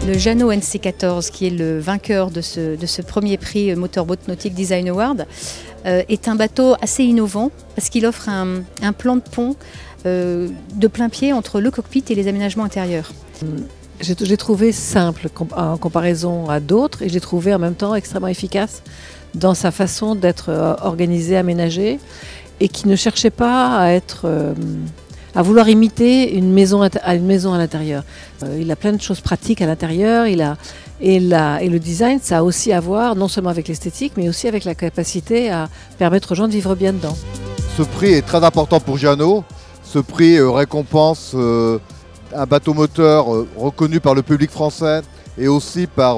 Le Jeannot NC14, qui est le vainqueur de ce premier prix Motorboat Nautic Design Award, est un bateau assez innovant parce qu'il offre un plan de pont de plein pied entre le cockpit et les aménagements intérieurs. J'ai trouvé simple en comparaison à d'autres et j'ai trouvé en même temps extrêmement efficace dans sa façon d'être organisé, aménagé et qui ne cherchait pas à vouloir imiter une maison à l'intérieur. Il a plein de choses pratiques à l'intérieur et le design, ça a aussi à voir non seulement avec l'esthétique mais aussi avec la capacité à permettre aux gens de vivre bien dedans. Ce prix est très important pour Jeannot. Ce prix récompense un bateau moteur reconnu par le public français et aussi par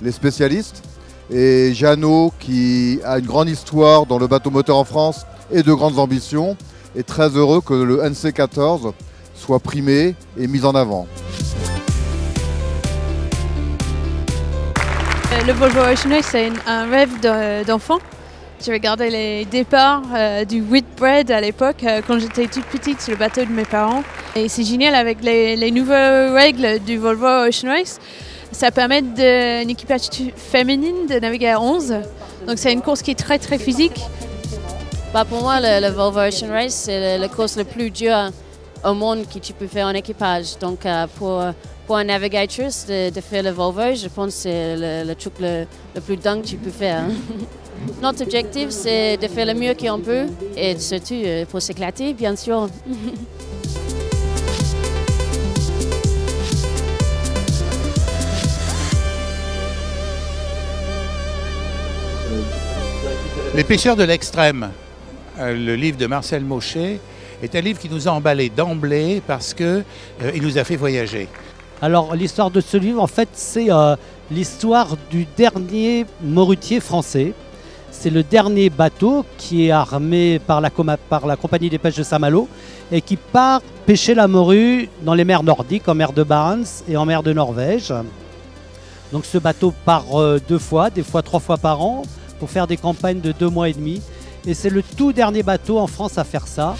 les spécialistes. Et Jeannot, qui a une grande histoire dans le bateau moteur en France et de grandes ambitions, est très heureux que le NC14 soit primé et mis en avant. Le Volvo Ocean Race, c'est un rêve d'enfant. J'ai regardé les départs du Whitbread à l'époque, quand j'étais toute petite sur le bateau de mes parents. Et c'est génial avec les nouvelles règles du Volvo Ocean Race. Ça permet une équipage féminine de naviguer à 11. Donc c'est une course qui est très très physique. Pour moi, le Volvo Ocean Race, c'est la course la plus dure au monde que tu peux faire en équipage. Donc pour une navigatrice de faire le Volvo, je pense que c'est le truc le plus dingue que tu peux faire. Notre objectif, c'est de faire le mieux qu'on peut et surtout pour s'éclater, bien sûr. Les pêcheurs de l'extrême, le livre de Marcel Mauchet, est un livre qui nous a emballés d'emblée parce qu'il nous a fait voyager. Alors l'histoire de ce livre, en fait, c'est l'histoire du dernier morutier français. C'est le dernier bateau qui est armé par la compagnie des pêches de Saint-Malo et qui part pêcher la morue dans les mers nordiques, en mer de Barents et en mer de Norvège. Donc ce bateau part 2 fois, des fois 3 fois par an, pour faire des campagnes de 2 mois et demi. Et c'est le tout dernier bateau en France à faire ça.